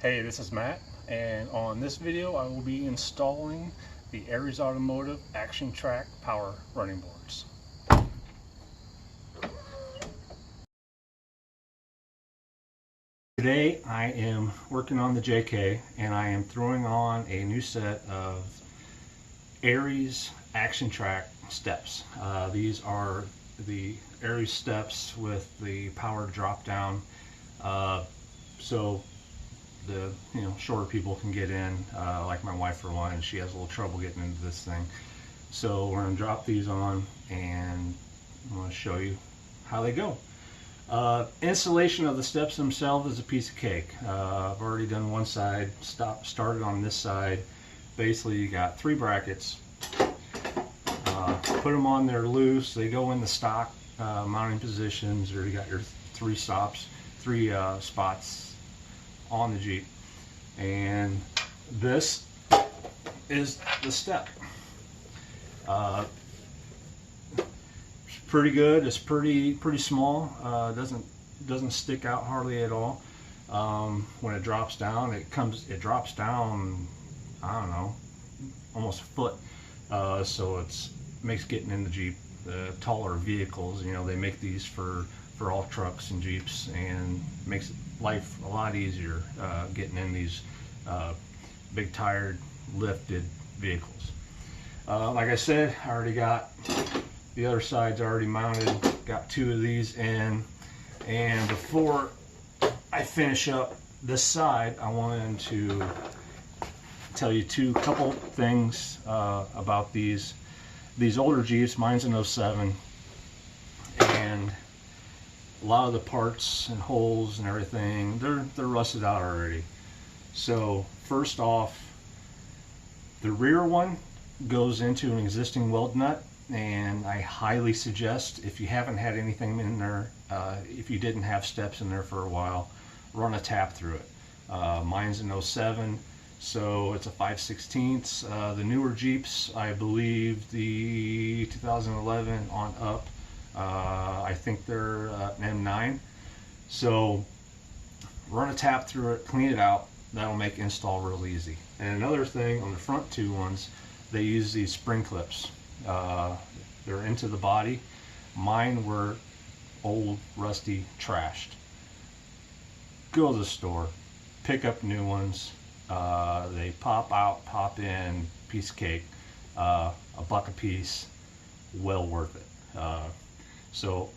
Hey, this is Matt, and on this video I will be installing the Aries Automotive ActionTrac Power running boards. Today I am working on the JK and I am throwing on a new set of Aries ActionTrac steps. These are the Aries steps with the power drop down, so the shorter people can get in, like my wife for one, and she has a little trouble getting into this thing. So we're going to drop these on and I'm going to show you how they go. Installation of the steps themselves is a piece of cake. I've already done one side, started on this side. Basically you got 3 brackets, put them on there loose, they go in the stock mounting positions, or you got your 3 spots on the Jeep, and this is the step. It's pretty good. It's pretty small. Doesn't stick out hardly at all. When it drops down, it drops down, I don't know, almost a foot. So it makes getting in the Jeep, taller vehicles, they make these for all trucks and Jeeps, and makes life a lot easier getting in these big tired lifted vehicles. Like I said, I already got the other sides already mounted, got 2 of these in, and before I finish up this side I wanted to tell you couple things about these older Jeeps. Mine's an 07, and a lot of the parts and holes and everything, they're rusted out already. So first off, the rear one goes into an existing weld nut, and I highly suggest, if you haven't had anything in there, if you didn't have steps in there for a while, run a tap through it. Mine's an 07, so it's a 5/16. The newer Jeeps, I believe the 2011 on up, I think they're an M9. So run a tap through it, clean it out. That'll make install real easy. And another thing, on the front 2 ones, they use these spring clips. They're into the body. Mine were old, rusty, trashed. Go to the store, pick up new ones. They pop out, pop in, piece of cake, $1 a piece, well worth it. So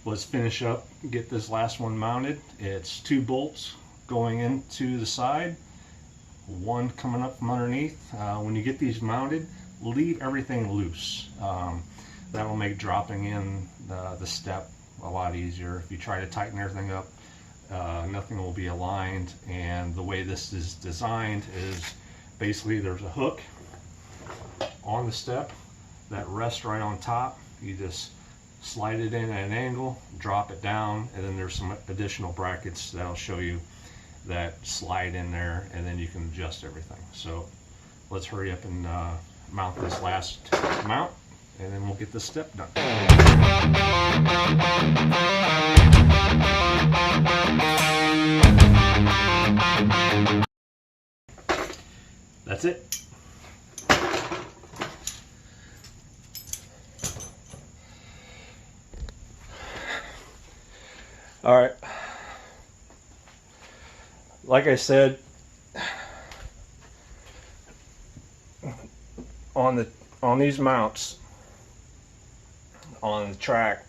let's finish up, get this last one mounted. It's 2 bolts going into the side, 1 coming up from underneath. When you get these mounted, leave everything loose. That will make dropping in the step a lot easier. If you try to tighten everything up, nothing will be aligned. And the way this is designed is basically there's a hook on the step that rests right on top. You just slide it in at an angle, drop it down, and then there's some additional brackets that I'll show you that slide in there, and then you can adjust everything. So let's hurry up and mount this last mount, and then we'll get this step done. That's it. All right, like I said, on these mounts on the track,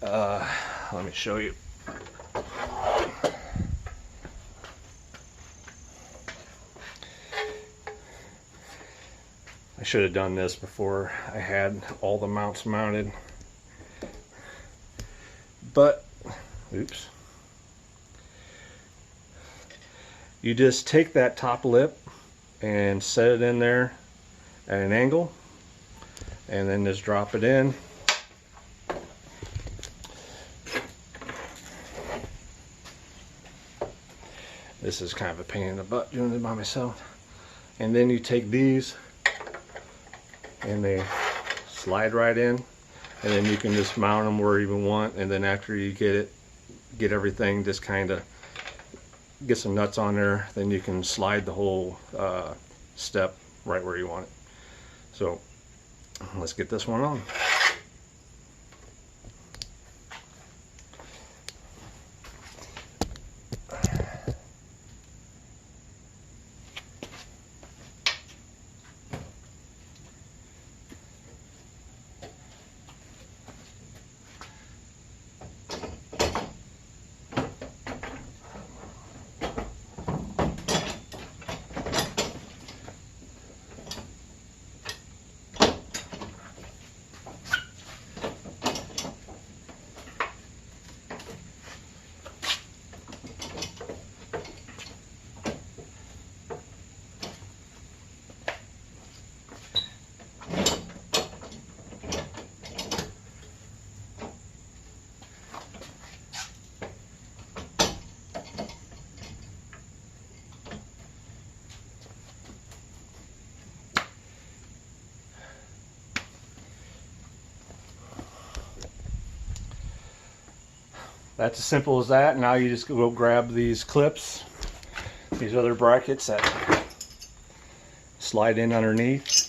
let me show you. I should have done this before I had all the mounts mounted, but oops. You just take that top lip and set it in there at an angle, and then just drop it in. This is kind of a pain in the butt doing it by myself. And then you take these and they slide right in, and then you can just mount them where you want, and then after you get everything just kind of get some nuts on there, then you can slide the whole step right where you want it. So let's get this one on. That's as simple as that. Now you just go grab these clips, these other brackets that slide in underneath.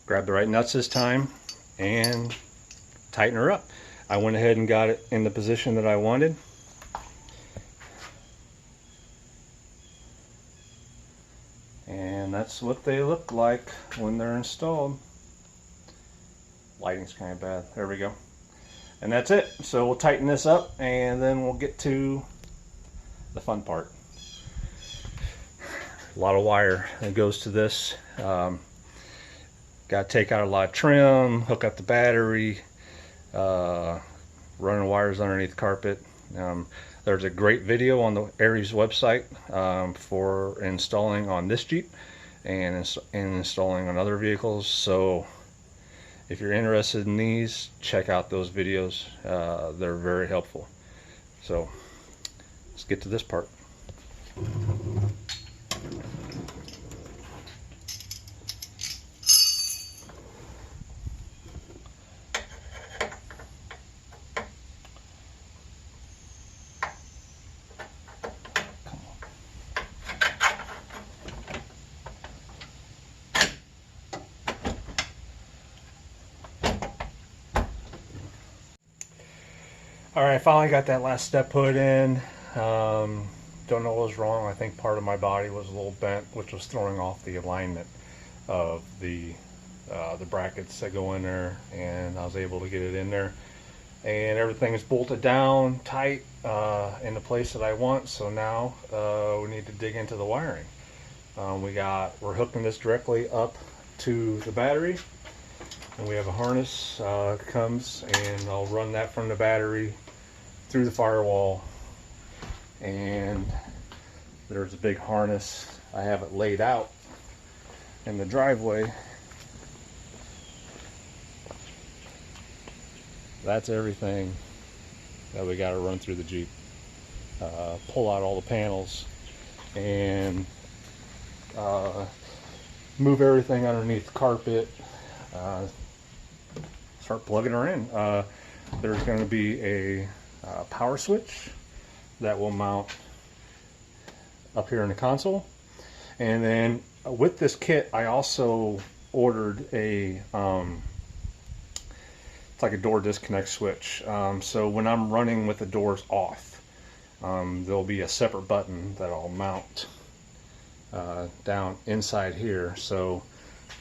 Grab the right nuts this time and tighten her up. I went ahead and got it in the position that I wanted. And that's what they look like when they're installed. Lighting's kind of bad. There we go. And that's it. So we'll tighten this up and then we'll get to the fun part. A lot of wire that goes to this. Got to take out a lot of trim, hook up the battery, running wires underneath the carpet. There's a great video on the Aries website for installing on this Jeep and installing on other vehicles. So if you're interested in these, check out those videos. They're very helpful. So let's get to this part. Alright, finally got that last step put in. Don't know what was wrong. I think part of my body was a little bent, which was throwing off the alignment of the brackets that go in there, and I was able to get it in there. And everything is bolted down tight in the place that I want, so now we need to dig into the wiring. We're hooking this directly up to the battery, and we have a harness comes, and I'll run that from the battery through the firewall, and there's a big harness. I have it laid out in the driveway. That's everything that we got to run through the Jeep. Pull out all the panels and move everything underneath the carpet. Start plugging her in. There's going to be a power switch that will mount up here in the console, and then with this kit I also ordered a it's like a door disconnect switch. So when I'm running with the doors off, there'll be a separate button that I'll mount down inside here, so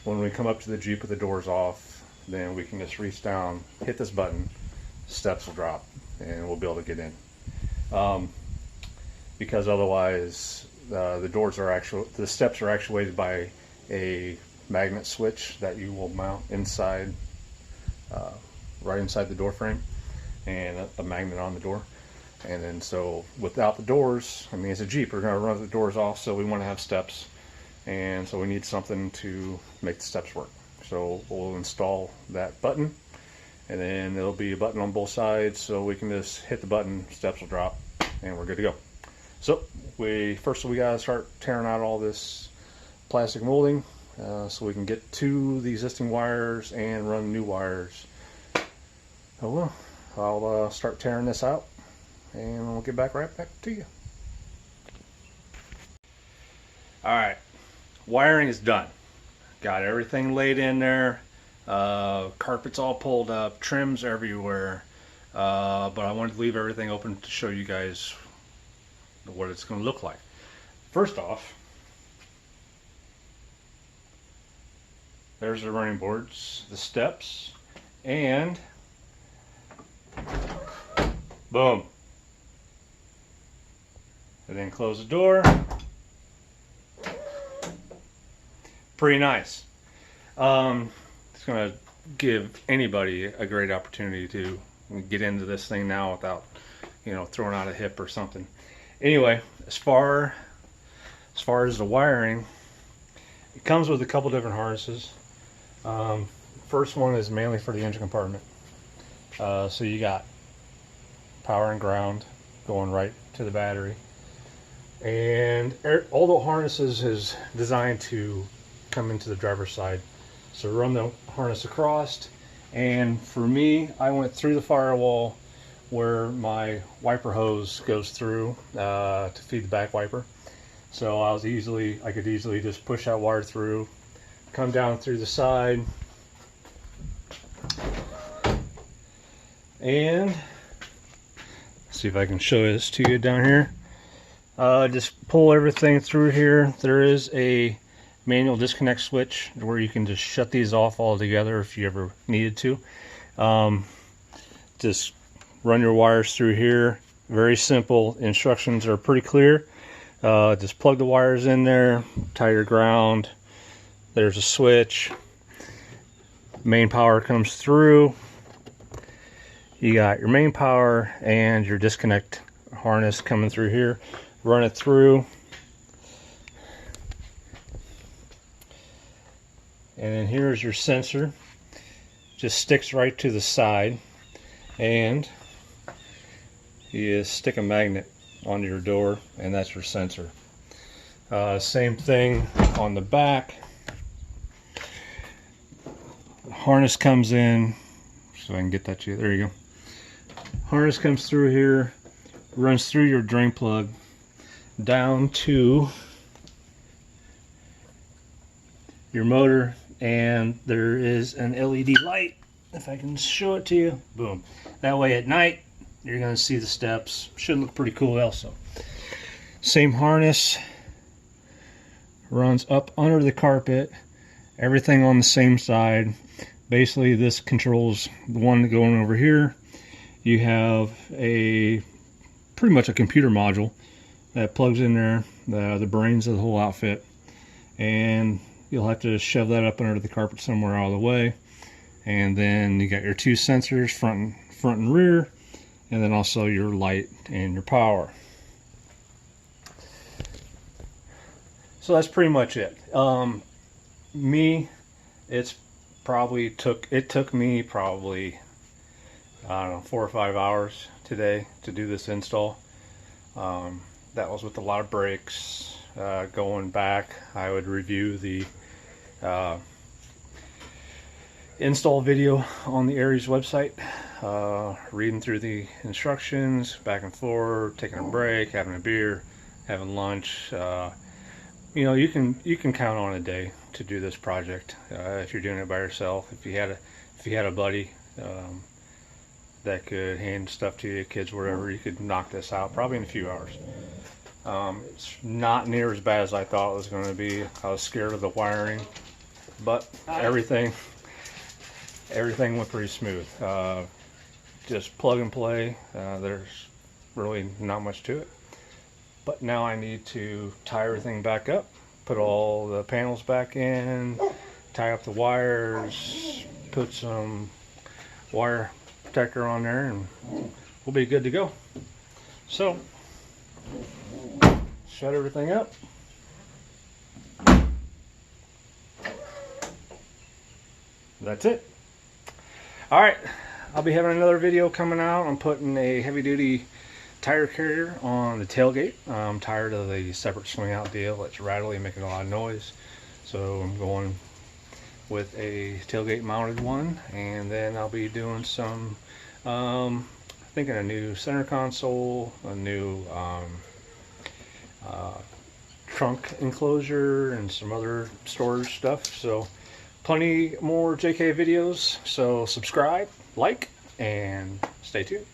when we come up to the Jeep with the doors off, then we can just reach down, hit this button, steps will drop, and we'll be able to get in. Because otherwise the steps are actuated by a magnet switch that you will mount inside, right inside the door frame, and a magnet on the door. And then so without the doors, I mean, it's a Jeep, we're going to run the doors off, so we want to have steps, and so we need something to make the steps work. So we'll install that button, and then there'll be a button on both sides, so we can just hit the button, steps will drop, and we're good to go. So first we got to start tearing out all this plastic molding so we can get to the existing wires and run new wires. Oh well, I'll start tearing this out, and we'll get back to you. All right, wiring is done. Got everything laid in there. Carpet's all pulled up, trims everywhere. But I wanted to leave everything open to show you guys what it's going to look like. First off, there's the running boards, the steps, and boom. And then close the door. Pretty nice. It's going to give anybody a great opportunity to get into this thing now without, you know, throwing out a hip or something. Anyway, as far as the wiring, it comes with a couple different harnesses. First one is mainly for the engine compartment. So you got power and ground going right to the battery, and all the harnesses is designed to come into the driver's side. So run the harness across, and for me, I went through the firewall where my wiper hose goes through to feed the back wiper. So I could easily just push that wire through, come down through the side, and see if I can show this to you down here. Just pull everything through here. There is a manual disconnect switch where you can just shut these off altogether if you ever needed to. Just run your wires through here. Very simple. Instructions are pretty clear. Just plug the wires in there, tie your ground. There's a switch. Main power comes through. You got your main power and your disconnect harness coming through here. Run it through. And then here's your sensor. Just sticks right to the side, and you stick a magnet on your door, and that's your sensor. Same thing on the back. Harness comes in, so I can get that to you. There you go. Harness comes through here, runs through your drain plug down to your motor, and there is an LED light. If I can show it to you, boom. That way at night you're going to see the steps. Should look pretty cool also. Same harness runs up under the carpet, everything on the same side. Basically this controls the one going over here. You have a pretty much a computer module that plugs in there, the brains of the whole outfit, and you'll have to shove that up under the carpet somewhere out of the way. And then you got your two sensors, front and rear, and then also your light and your power. So that's pretty much it. It took me probably, I don't know, 4 or 5 hours today to do this install. That was with a lot of breaks. Going back, I would review the install video on the Aries website, reading through the instructions, back and forth, taking a break, having a beer, having lunch. You know, you can count on a day to do this project if you're doing it by yourself. If you had a buddy that could hand stuff to you, kids, wherever, you could knock this out probably in a few hours. It's not near as bad as I thought it was going to be. I was scared of the wiring, but everything went pretty smooth. Just plug and play. There's really not much to it. But now I need to tie everything back up, put all the panels back in, tie up the wires, put some wire protector on there, and we'll be good to go. So shut everything up. That's it. All right, I'll be having another video coming out. I'm putting a heavy-duty tire carrier on the tailgate. I'm tired of the separate swing out deal. It's rattly, making a lot of noise. So I'm going with a tailgate mounted one, and then I'll be doing some Thinking a new center console, a new trunk enclosure, and some other storage stuff. So plenty more JK videos. So subscribe, like, and stay tuned.